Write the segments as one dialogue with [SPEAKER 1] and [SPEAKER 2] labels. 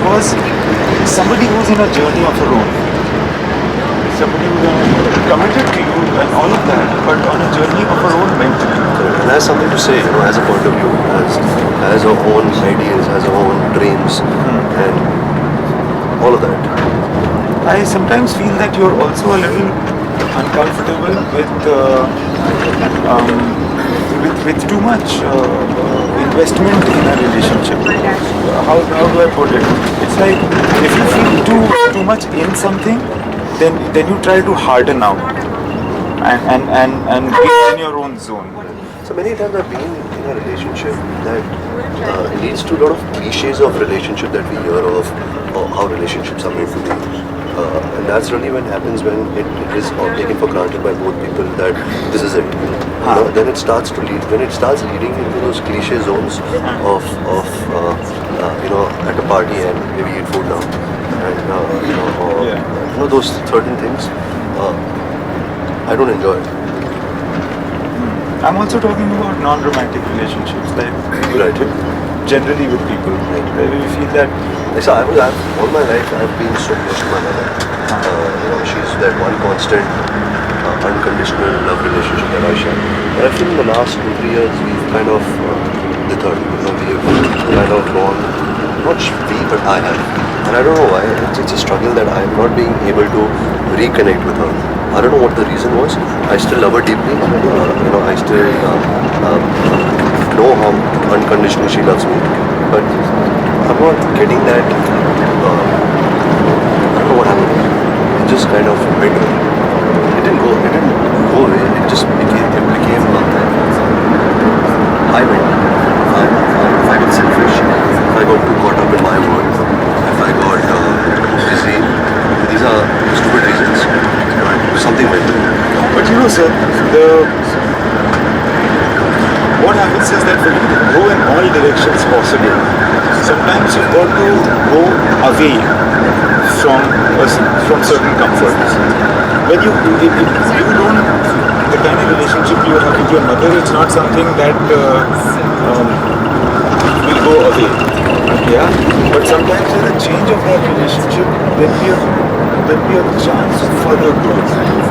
[SPEAKER 1] was somebody who's in a journey of her own. Somebody who's committed to you and all of that, but on a journey of her own mentally.
[SPEAKER 2] Correct. And has something to say, has a point of view, has her own ideas, has her own dreams, and all of that.
[SPEAKER 1] I sometimes feel that you're also a little uncomfortable with too much investment in a relationship. How do I put it? It's like if you feel too much in something, then you try to harden out and be in your own zone.
[SPEAKER 2] So many times I've been in a relationship that leads to a lot of cliches of relationship that we hear of, or how relationships are made to be. And that's really when happens when it is all taken for granted by both people that this is it. Then it starts to lead, when it starts leading into those cliche zones of at a party and maybe eat food now, and those certain things, I don't enjoy it.
[SPEAKER 1] I'm also talking about non-romantic relationships, like generally with people. Where we feel that.
[SPEAKER 2] So all my life I've been so close to my mother. She's that one constant, unconditional love relationship that I share. But I feel in the last 2-3 years we've kind of deterred. We've kind of gone, not we, but I have. And I don't know why. It's a struggle that I'm not being able to reconnect with her. I don't know what the reason was. I still love her deeply. I still know how unconditionally she loves me. But I'm not getting that. I don't know what happened. It just kind of went away. It didn't go away. It just became. I got selfish. If I got too caught up in my world, if I got busy, these are stupid reasons. Something went wrong.
[SPEAKER 1] But sir, what happens is that for you to go in all directions possible, sometimes you've got to go away from certain comforts. When you don't, the kind of relationship you have with your mother, it's not something that will go away. Yeah, but sometimes with a change of that relationship, there'll be a chance of further growth.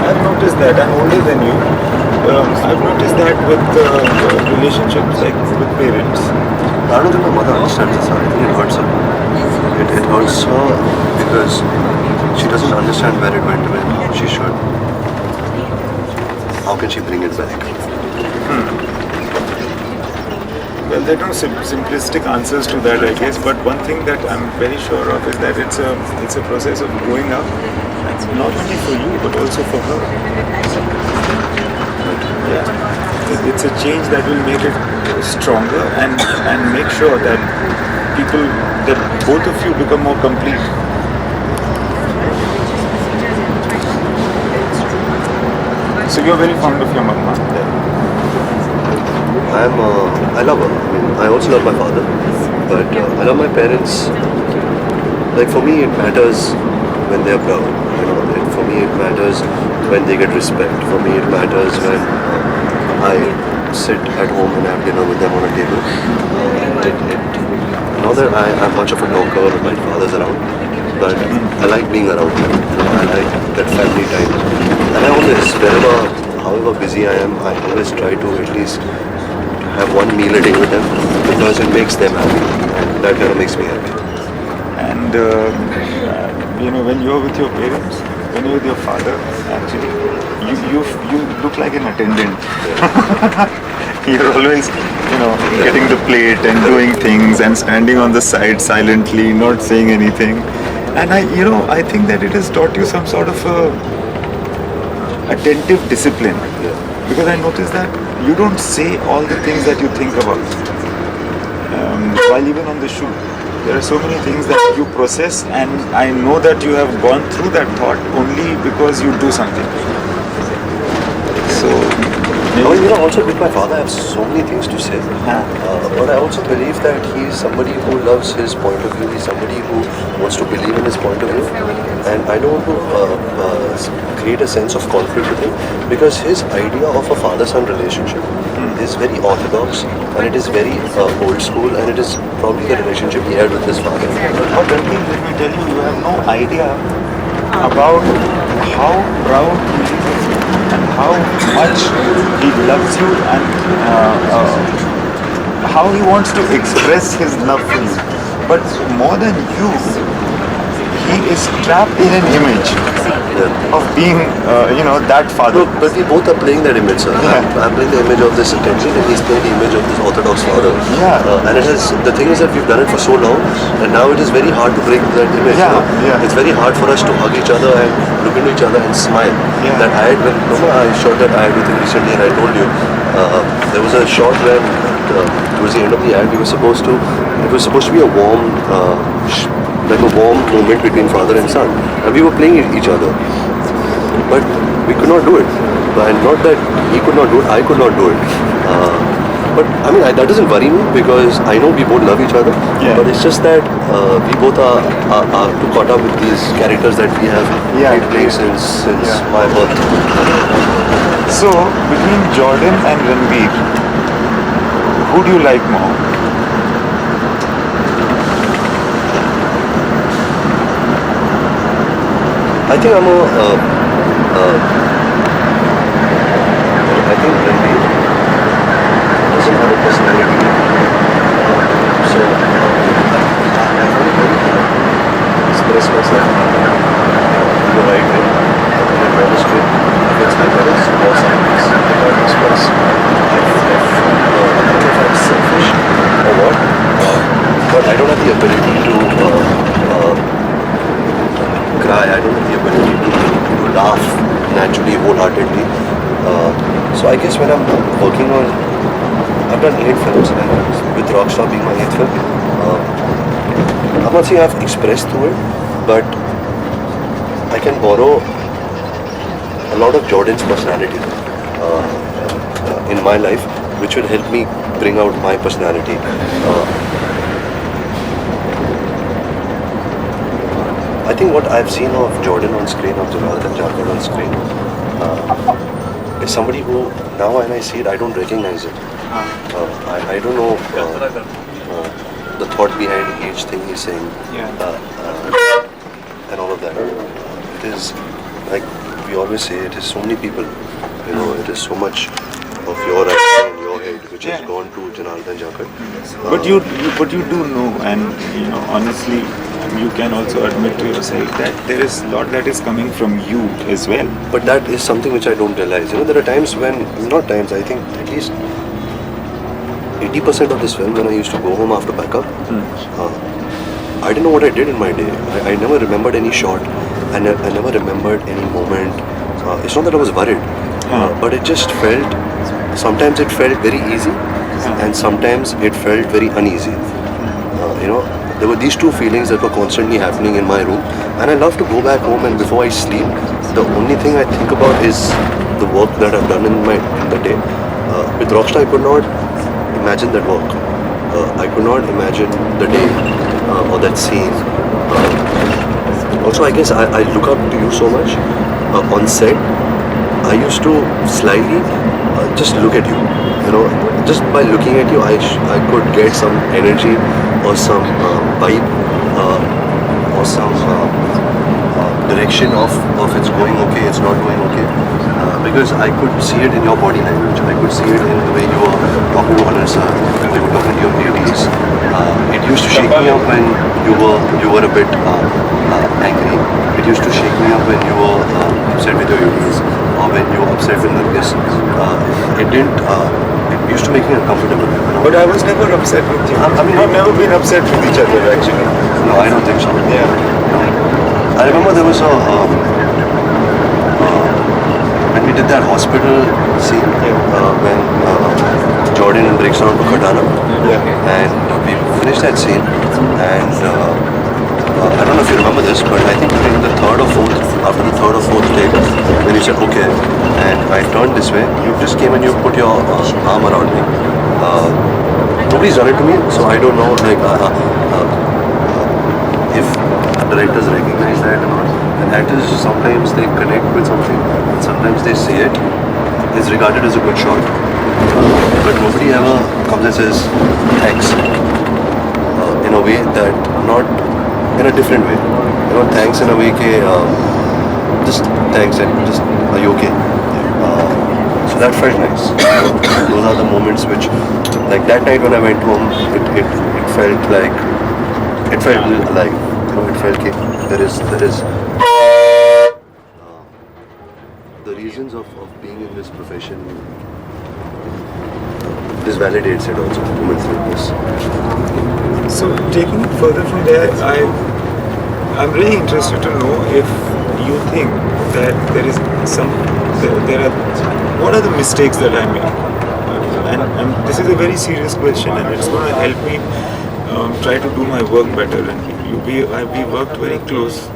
[SPEAKER 1] I've noticed that. I'm older than you. I've noticed that with relationships like with parents.
[SPEAKER 2] I don't think my mother understands this. I think it hurts her. It hurts her because she doesn't understand where it went when she should. How can she bring it back?
[SPEAKER 1] Well, there are no simplistic answers to that, I guess. But one thing that I'm very sure of is that it's a process of growing up, not only for you but also for her. Yeah, it's a change that will make it stronger and make sure that both of you become more complete. So you're very fond of your mama.
[SPEAKER 2] I love her. I mean, I also love my father, but I love my parents. Like for me, it matters when they are proud. For me, it matters when they get respect. For me, it matters when I sit at home and have dinner with them on a table. Not that I'm much of a talker when my father's around, but I like being around them. I like that family time. And I always, however busy I am, I always try to at least have one meal a day with them because it makes them happy, and that kind of makes me happy.
[SPEAKER 1] And when you're with your parents, when you're with your father, actually, you look like an attendant. You're always, getting the plate and doing things and standing on the side silently, not saying anything. And I think that it has taught you some sort of attentive discipline. Because I noticed that you don't say all the things that you think about while even on the shoot. There are so many things that you process, and I know that you have gone through that thought only because you do something. So,
[SPEAKER 2] also with my father, I have so many things to say. But I also believe that he is somebody who loves his point of view. He's somebody who wants to believe in his point of view. And I don't want to create a sense of conflict with him because his idea of a father-son relationship is very orthodox and it is very old school, and it is probably the relationship he had with his father.
[SPEAKER 1] But Ranbir, let me tell you, you have no idea about how proud he is of you and how much he loves you and how he wants to express his love for you. But more than you, he is trapped in an image
[SPEAKER 2] Yeah.
[SPEAKER 1] of being, that father.
[SPEAKER 2] No, but we both are playing that image, sir.
[SPEAKER 1] Yeah.
[SPEAKER 2] I'm playing the image of this attention, and he's playing the image of this orthodox father.
[SPEAKER 1] Yeah.
[SPEAKER 2] And the thing is that we've done it for so long, and now it is very hard to break that image.
[SPEAKER 1] Yeah, yeah.
[SPEAKER 2] It's very hard for us to hug each other and look into each other and smile.
[SPEAKER 1] Yeah.
[SPEAKER 2] That ad, remember I shot that ad with him recently, and I told you, there was a shot where towards the end of the ad, it was supposed to be a warm, like a warm moment between father and son, and we were playing each other. But we could not do it. And not that he could not do it, I could not do it. But I mean, that doesn't worry me because I know we both love each other.
[SPEAKER 1] Yeah.
[SPEAKER 2] But it's just that we both are too caught up with these characters that we have
[SPEAKER 1] Yeah.
[SPEAKER 2] played since
[SPEAKER 1] Yeah.
[SPEAKER 2] my birth.
[SPEAKER 1] So, between Jordan and Ranbir, who do you like more?
[SPEAKER 2] I think I'm I think Ranbir doesn't have a personality. So I find it very hard to express myself in the right way. In a manuscript, if it's happiness or sadness, I can't express. I don't know if I'm selfish or what, but I don't have the ability to cry. I don't have the ability to laugh naturally, wholeheartedly. So I guess when I'm working on, I've done 8 films, and with Rockstar being my 8th film, I'm not saying I've expressed through it, but I can borrow a lot of Jordan's personality in my life, which will help me bring out my personality. I think what I've seen of Jordan on screen, of Jonathan Jacob on screen, is somebody who now when I see it, I don't recognize it. I don't know the thought behind each thing he's saying, and all of that. It is like we always say, it is so many people. It is so much of your idea in your head which has gone to Janardhan Jacob.
[SPEAKER 1] But you do know, and honestly, you can also admit to yourself that there is a lot that is coming from you as well.
[SPEAKER 2] But that is something which I don't realize. There are times when, not times, I think at least 80% of this film, when I used to go home after backup, I didn't know what I did in my day. I never remembered any shot, and I never remembered any moment. It's not that I was worried, but it just felt, sometimes it felt very easy, and sometimes it felt very uneasy. There were these two feelings that were constantly happening in my room, and I love to go back home, and before I sleep, the only thing I think about is the work that I've done in the day. With Rockstar, I could not imagine that work. I could not imagine the day or that scene. Also, I guess I look up to you so much. On set, I used to slyly just look at you. Just by looking at you, I could get some energy or some vibe or some direction of it's going okay, it's not going okay. Because I could see it in your body language. I could see it in the way you were talking to Anand sir, when you were talking to your ladies. It used to shake me up when you were a bit angry. It used to shake me up when you were upset with your ladies, or when you were upset with Nargis. It used to make me uncomfortable.
[SPEAKER 1] But I was never upset with you. I mean, we've never been upset with each other actually.
[SPEAKER 2] No, I don't think so.
[SPEAKER 1] Yeah.
[SPEAKER 2] I remember there was when we did that hospital scene, when Jordan breaks down to Katana, and we finished that scene, and I don't know if you remember this, but I think in the after the third or fourth take, when you said okay, and I turned this way, you just came and you put your arm around me. Nobody's done it to me, so I don't know if directors recognize that or not. And actors, sometimes they connect with something, and sometimes they say it. It's regarded as a good shot. but nobody ever comes and says thanks in a way that not in a different way. Thanks in a way ke, just thanks and just are you okay? So that felt nice. Those are the moments which, like that night when I went home, it felt like it felt alive. It felt like there is the reasons of being in this profession. This validates it also. Moments like this.
[SPEAKER 1] So taking it further from there, I'm really interested to know if you think that there are what are the mistakes that I make, and this is a very serious question, and it's going to help me try to do my work better. And we worked very close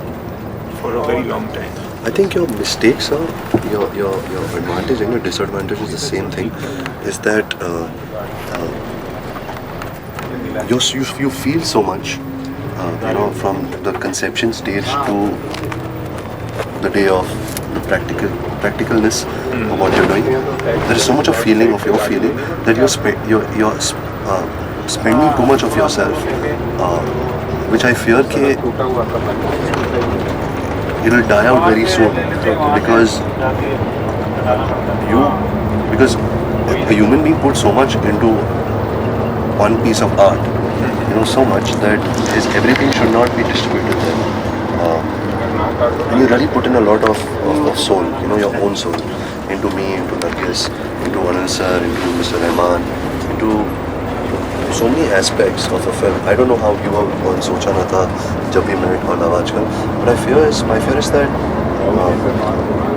[SPEAKER 1] for a very long time.
[SPEAKER 2] I think your mistakes are your advantage and your disadvantage is the same thing. Is that you feel so much, from the conception stage to the day of the practicalness of what you're doing. There is so much of feeling of your feeling that you're spending too much of yourself, which I fear ke it'll die out very soon because a human being puts so much into one piece of art, so much that everything should not be distributed there. And you really put in a lot of soul, your own soul, into me, into Nargis, into Anil sir, into Mr. Rahman, into so many aspects of a film. I don't know how you have on Socha Na Tha, Jab Bhi Met or Nawajkal, but my fear is that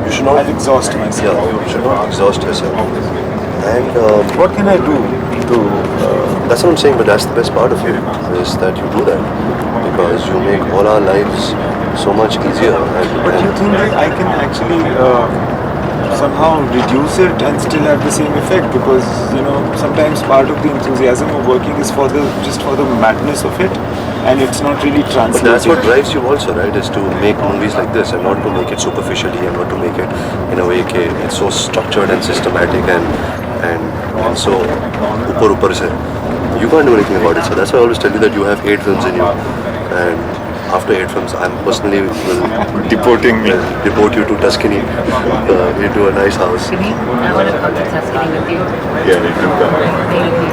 [SPEAKER 2] you should not
[SPEAKER 1] exhaust myself.
[SPEAKER 2] Yeah, you should not exhaust yourself. And
[SPEAKER 1] what can I do to?
[SPEAKER 2] That's what I'm saying, but that's the best part of you, is that you do that. Because you make all our lives so much easier.
[SPEAKER 1] But you think that I can actually somehow reduce it and still have the same effect? Because sometimes part of the enthusiasm of working is just for the madness of it, and it's not really translated.
[SPEAKER 2] But that's what drives you also, right? Is to make movies like this and not to make it superficially and not to make it in a way that it's so structured and systematic and so upar se. You can't do anything about it. So that's why I always tell you that you have 8 films in you, and after 8 films, I'm personally will deport you to Tuscany, into a nice house.
[SPEAKER 3] I want to come to Tuscany with you.
[SPEAKER 1] Yeah, you can come.
[SPEAKER 3] Thank you.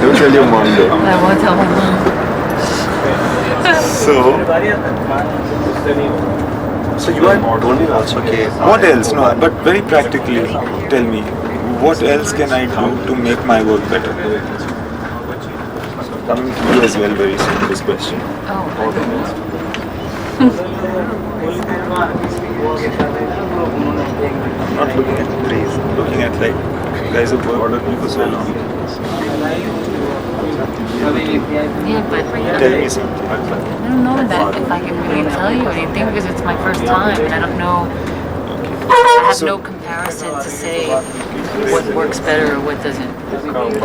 [SPEAKER 1] Don't tell your mom though.
[SPEAKER 3] I won't tell my mom.
[SPEAKER 2] So you had told me also, okay.
[SPEAKER 1] What else? No, but very practically, tell me, what else can I do to make my work better? Coming to you as well very soon, this question.
[SPEAKER 3] Oh,
[SPEAKER 1] I'm not looking at praise, looking at like guys who've worked with me for so long.
[SPEAKER 3] yeah, but
[SPEAKER 1] Tell me something.
[SPEAKER 3] I don't know that if I can really tell you anything because it's my first time and I don't know. I have no comparison to say what works better or what doesn't.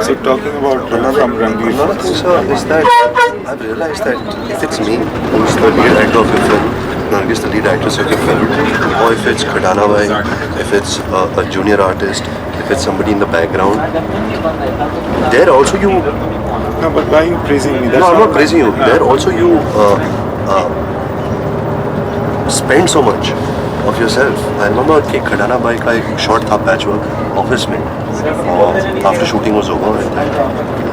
[SPEAKER 1] So talking about from Ranbir.
[SPEAKER 2] Another thing, sir, is that I've realized that if it's me, who's the lead actor of your film, Nargis, the lead actress of your film, or if it's Khadana Bhai, if it's a junior artist, if it's somebody in the background, there also you...
[SPEAKER 1] No, but why are you praising me? That's
[SPEAKER 2] No, I'm not praising you. There also you spend so much of yourself. I remember कि खडाना by का एक shot था patchwork office में, after shooting was over,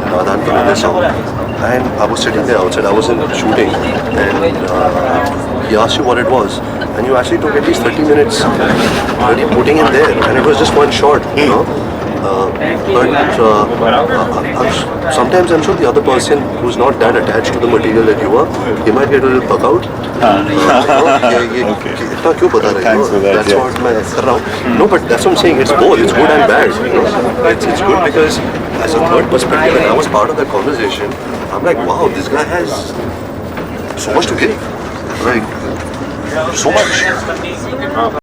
[SPEAKER 2] Radhan Purnima song, and I was sitting there outside. I wasn't shooting, and he asked you what it was, and you actually took at least 30 minutes really putting in there, and it was just one shot, sometimes I'm sure the other person who's not that attached to the material that you are, he might get a little bug out.
[SPEAKER 1] Thanks for that.
[SPEAKER 2] That's what I'm around. No, but that's what I'm saying. It's both. It's good and bad. It's good because as a third perspective, and I was part of that conversation, I'm like, wow, this guy has so much to give. Like, so much.